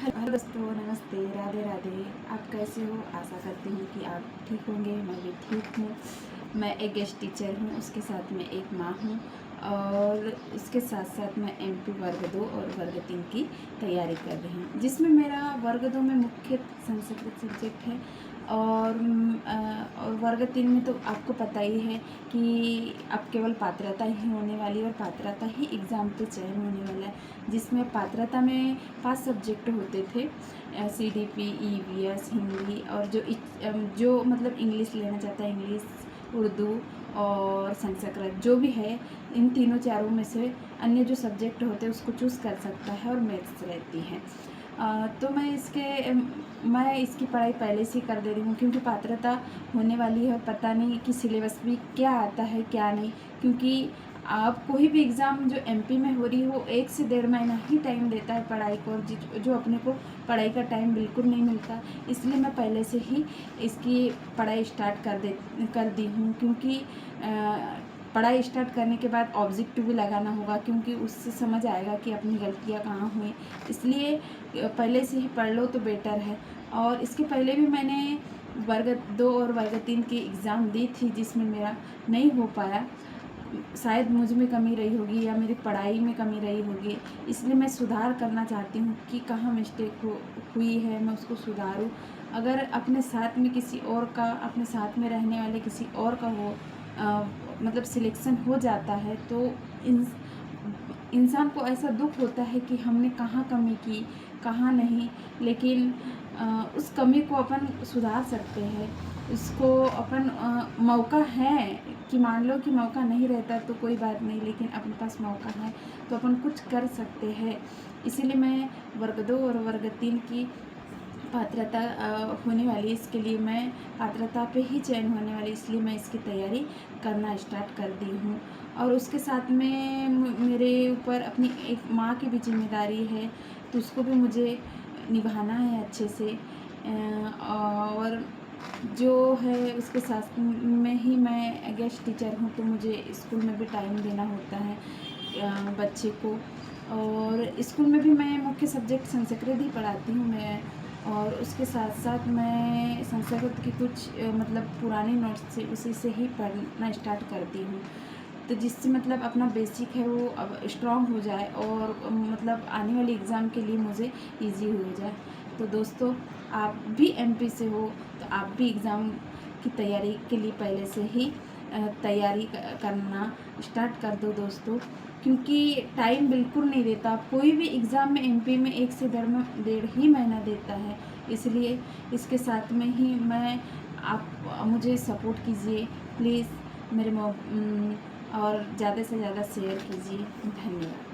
Hello दोस्तों, नमस्ते, राधे राधे। आप कैसे हो? आशा करती हूँ कि आप ठीक होंगे। मैं भी ठीक हूँ। मैं एक गेस्ट टीचर हूँ, उसके साथ में एक माँ हूँ और इसके साथ साथ मैं एमपी वर्ग 2 और वर्ग 3 की तैयारी कर रही हूँ, जिसमें मेरा वर्ग 2 में मुख्य संस्कृत सब्जेक्ट है और वर्ग 3 में तो आपको पता ही है कि अब केवल पात्रता ही होने वाली है और पात्रता ही एग्ज़ाम पे चयन होने वाला है, जिसमें पात्रता में 5 सब्जेक्ट होते थे, सीडीपी, ईवीएस, हिंदी और जो मतलब इंग्लिश लेना चाहता है इंग्लिश, उर्दू और संस्कृत जो भी है, इन तीनों चारों में से अन्य जो सब्जेक्ट होते हैं उसको चूज़ कर सकता है और मैथ्स रहती है। तो मैं इसकी पढ़ाई पहले से ही कर दे रही हूँ, क्योंकि पात्रता होने वाली है और पता नहीं कि सिलेबस भी क्या आता है क्या नहीं, क्योंकि आप कोई भी एग्ज़ाम जो एमपी में हो रही हो 1 से 1.5 महीना ही टाइम देता है पढ़ाई को, और जो अपने को पढ़ाई का टाइम बिल्कुल नहीं मिलता। इसलिए मैं पहले से ही इसकी पढ़ाई स्टार्ट कर दी हूँ, क्योंकि पढ़ाई स्टार्ट करने के बाद ऑब्जेक्टिव भी लगाना होगा, क्योंकि उससे समझ आएगा कि अपनी गलतियाँ कहाँ हुई। इसलिए पहले से ही पढ़ लो तो बेटर है। और इसके पहले भी मैंने वर्ग 2 और वर्ग 3 की एग्ज़ाम दी थी, जिसमें मेरा नहीं हो पाया। शायद मुझ में कमी रही होगी या मेरी पढ़ाई में कमी रही होगी, इसलिए मैं सुधार करना चाहती हूँ कि कहाँ मिस्टेक हुई है, मैं उसको सुधारूँ। अगर अपने साथ में किसी और का, अपने साथ में रहने वाले किसी और का मतलब सिलेक्शन हो जाता है, तो इंसान को ऐसा दुख होता है कि हमने कहाँ कमी की, कहाँ नहीं। लेकिन उस कमी को अपन सुधार सकते हैं। उसको अपन मौका है कि मान लो कि मौका नहीं रहता तो कोई बात नहीं, लेकिन अपने पास मौका है तो अपन कुछ कर सकते हैं। इसीलिए मैं वर्ग 2 और वर्ग 3 की पात्रता होने वाली, इसके लिए मैं पात्रता पे ही चयन होने वाली, इसलिए मैं इसकी तैयारी करना स्टार्ट कर दी हूँ। और उसके साथ में मेरे ऊपर अपनी एक माँ की भी जिम्मेदारी है, तो उसको भी मुझे निभाना है अच्छे से। और जो है उसके साथ में ही मैं गेस्ट टीचर हूँ, तो मुझे स्कूल में भी टाइम देना होता है बच्चे को। और स्कूल में भी मैं मुख्य सब्जेक्ट संस्कृत ही पढ़ाती हूँ मैं, और उसके साथ साथ मैं संस्कृत की कुछ मतलब पुरानी नोट्स से उसी से ही पढ़ना स्टार्ट करती हूँ, तो जिससे मतलब अपना बेसिक है वो अब स्ट्रॉन्ग हो जाए और मतलब आने वाली एग्ज़ाम के लिए मुझे इजी हो जाए। तो दोस्तों, आप भी एमपी से हो तो आप भी एग्ज़ाम की तैयारी के लिए पहले से ही तैयारी करना स्टार्ट कर दो दोस्तों, क्योंकि टाइम बिल्कुल नहीं देता। कोई भी एग्ज़ाम में एमपी में 1 से 1.5 ही महीना देता है। इसलिए इसके साथ में ही आप मुझे सपोर्ट कीजिए प्लीज़, और ज़्यादा से ज़्यादा शेयर कीजिए। धन्यवाद।